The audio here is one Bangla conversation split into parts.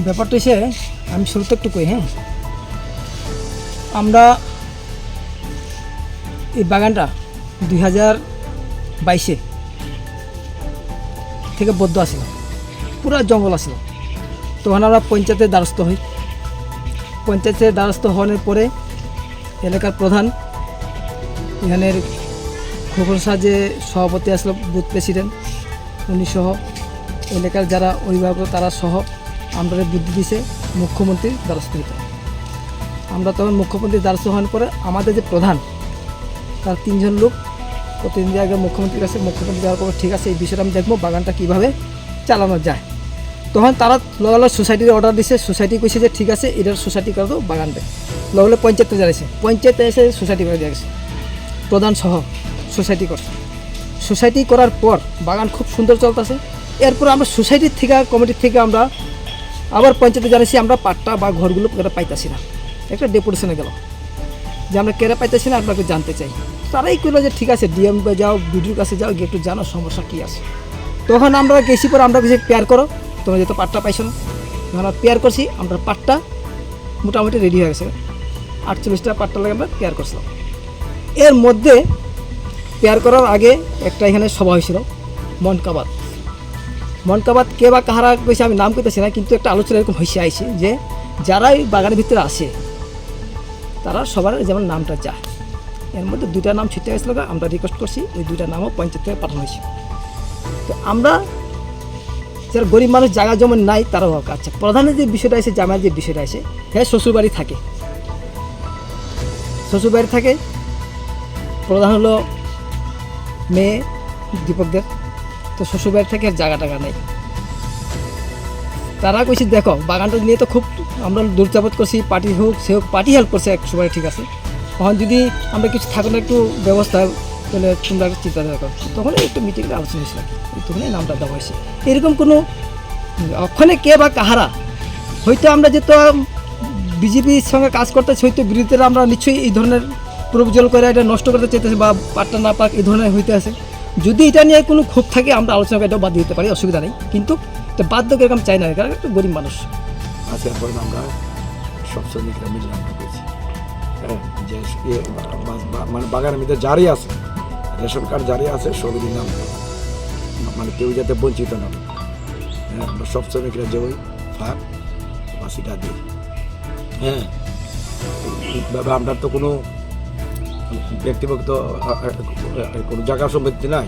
ব্যাপারটা হচ্ছে আমি শুরুতে একটু কই। হ্যাঁ, আমরা এই বাগানটা 2022 থেকে বদ্ধ আসছিল, পুরা জঙ্গল আসছিল। তখন আমরা পঞ্চায়েতের দ্বারস্থ হই। পঞ্চায়েতের দ্বারস্থ হওয়ার পরে এলাকার প্রধান, এখানের খোকনসা যে সভাপতি আসলো, বুথ প্রেসিডেন্ট, উনি সহ এলাকার যারা অভিভাবক তারা সহ আমরা বুদ্ধি দিছে মুখ্যমন্ত্রীর দ্বারস্থ হইতে। আমরা তখন মুখ্যমন্ত্রীর দ্বারস্থ হওয়ার পরে আমাদের যে প্রধান, তার 3 জন লোক প্রতিদিন আগে মুখ্যমন্ত্রীর কাছে, মুখ্যমন্ত্রী যাওয়ার পর ঠিক আছে এই বিষয়টা আমি দেখবো বাগানটা কীভাবে চালানো যায়। তখন তারা লগালো সোসাইটির অর্ডার দিছে। সোসাইটি কইছে যে ঠিক আছে এটার সোসাইটি করে দাও বাগানটা। লগলে পঞ্চায়েতে জানাইছে, পঞ্চায়েতে এসে সোসাইটি করে দিয়ে গেছে, প্রধান সহ সোসাইটি করছে। সোসাইটি করার পর বাগান খুব সুন্দর চলতেছে। এরপর আমরা সোসাইটির থেকে, কমিটির থেকে আমরা আবার পঞ্চায়েতে জানাইছি আমরা পাট্টা বা ঘরগুলো কেটে পাইতাছি না। একটা ডেপুটেশনে গেল যে আমরা কেটে পাইতেছি না, আপনাকে জানতে চাই। তারাই কইলো যে ঠিক আছে ডিএম যাও, বিডিওর কাছে যাও, গিয়ে একটু জানো সমস্যা কী আছে। তখন আমরা গেছি, পরে আমরা কিছু পেয়ার করো, তোমরা যেহেতু পাট্টা পাইছো না। আমরা পেয়ার করছি, আমরা পাট্টা মোটামুটি রেডি হয়ে গেছে। 48টা পাট্টা লাগে আমরা পেয়ার করছিলাম। এর মধ্যে পেয়ার করার আগে একটা এখানে সভা হয়েছিল মনকাবাদ কে বা কাহারা কইছে আমি নাম কইতেছি না, কিন্তু একটা আলোচনা এরকম হয়েছে আইছে যে যারা এই বাগানের ভিতরে আসে তারা সবার যেমন নামটা চায়। এর মধ্যে 2টা নাম ছিটে গেছিলো, আমরা রিকোয়েস্ট করছি ওই 2টা নামও পঞ্চায়েত থেকে পাঠানো হয়েছে। তো আমরা যারা গরিব মানুষ জায়গা যেমন নাই তারাও হোক। আচ্ছা, প্রধানের যে বিষয়টা আছে, জামাইয়ের যে বিষয়টা আছে, হ্যাঁ শ্বশুরবাড়ি থাকে, শ্বশুরবাড়ি থাকে। প্রধান হলো মেয়ে দীপকদের, তো শ্বশুরবাড়ি থেকে আর জায়গা টাকা নেই। তারা কইছি দেখো বাগানটা নিয়ে তো খুব আমরা দূরচাপত করছি, পার্টি হোক সে হোক, পার্টি হেল্প করছে এক সময়, ঠিক আছে। তখন যদি আমরা কিছু থাকো না একটু ব্যবস্থা, তাহলে তোমরা চিন্তা করো। তখন একটু মিটিংয়ে আলোচনা হয়েছিল, তখনই নামটা দেওয়া হয়েছে। এরকম কোনো ওখানে কে বা কাহারা হয়তো আমরা যেহেতু বিজেপির সঙ্গে কাজ করতেছি, হয়তো বিরোধীরা আমরা নিশ্চয়ই এই ধরনের প্রবজল করে এটা নষ্ট করতে চাইতেছে বা পাট্টা না পাক এই ধরনের হইতে আছে। যদি এটা নিয়ে কোনো ক্ষোভ থাকে আমরা আলোচনা করে এটাও বাদ দিতে পারি, অসুবিধা নেই। কিন্তু এটা বাধ্য এরকম চাই না, কারণ একটু গরিব মানুষ। আজকের পর আমরা সব শ্রমিকরা মিলে আমরা পেয়েছি, যে মানে বাগানের মধ্যে জারি আছে, রেশন কার্ড জারি আছে, সবই নাম মানে কেউ যাতে বঞ্চিত না। আমরা সব শ্রমিকরা যে ওই ফাঁক বাসিটা দিই। হ্যাঁ, এইভাবে আমরা তো কোনো ব্যক্তিগত কোনো জায়গা সম্পত্তি নাই,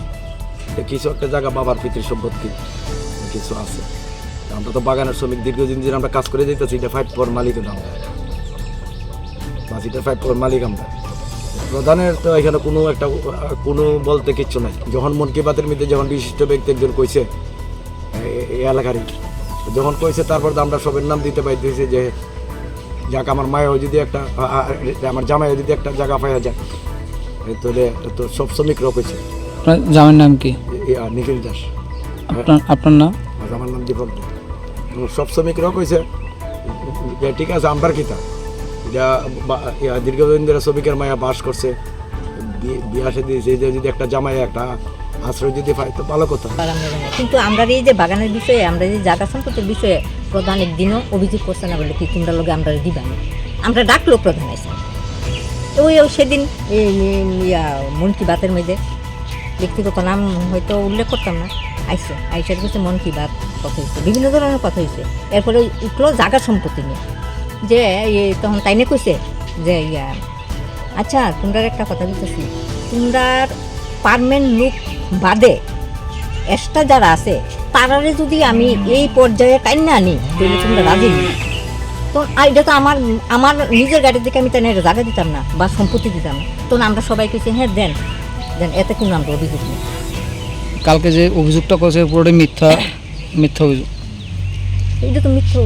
কিছু একটা জায়গা বাবার পিতৃ সম্পত্তি কিছু আছে। আমরা তো বাগানের শ্রমিক, দীর্ঘদিন দিন আমরা কাজ করে যেতেছি, এটা 5 মালিক আমরা, বাসিটা 5 মালিক আমরা। প্রধানের তো এখানে কোনো বলতে কিচ্ছু নাই। যখন মন কি বাতের মধ্যে যখন বিশিষ্ট ব্যক্তি একজন কইছে এই এলাকারই, যখন কইছে তারপর তো আমরা সবের নাম দিতে পাইতেছি যে যাক আমার মায়েও যদি একটা, আমার জামাইও যদি একটা জায়গা পাওয়া যায়, তাহলে তো সব শ্রমিকরাও কইছে। আপনার জামাইয়ের নাম কি? নিখিল দাস। আপনার নাম? আমার নাম দীপক দাস। সব শ্রমিকরাও কইছে ঠিক আছে আমরা কিতা এটা দীর্ঘদিন ধরে শ্রমিকের মায়া বাস করছে, বিয়ে আসে দিয়েছে, যদি একটা জামাই একটা আশ্রয় যদি পাই তো ভালো কথা। কিন্তু আমরা এই যে বাগানের বিষয়ে, আমরা যে জায়গা সম্পত্তির বিষয়ে প্রধান একদিনও অভিযোগ করছে না বলে কি তোমরা লোক আমরা দিবা না। আমরা ডাকলো প্রধান আছে ওই সেদিন মন কি বাতের মধ্যে ব্যক্তিগত নাম হয়তো উল্লেখ করতাম না, আইসার কাছে মন কি বাত কথা হয়েছে, বিভিন্ন ধরনের কথা হয়েছে। এরপরে উঠলো জায়গা সম্পত্তি নিয়ে, যে তখন তাইনে কইছে যে আচ্ছা তোমরা একটা কথা বলতেছি, তোমরা পারমানেন্ট লোক বাদে এক্সট্রা যারা আছে তারারে যদি আমি এই পর্যায়ে টাইনা আনি তাহলে তোমরা রাজি নি। তো এটা তো আমার নিজের গাড়ির দিকে আমি তাই জায়গা দিতাম না বা সম্পত্তি দিতাম না। তখন আমরা সবাই কইছি হ্যাঁ দেন, এতে কোনো আমরা অভিযোগ নেই। কালকে যে অভিযোগটা করেছে পুরোটাই মিথ্যা অভিযোগ। এটা তো মিথ্যা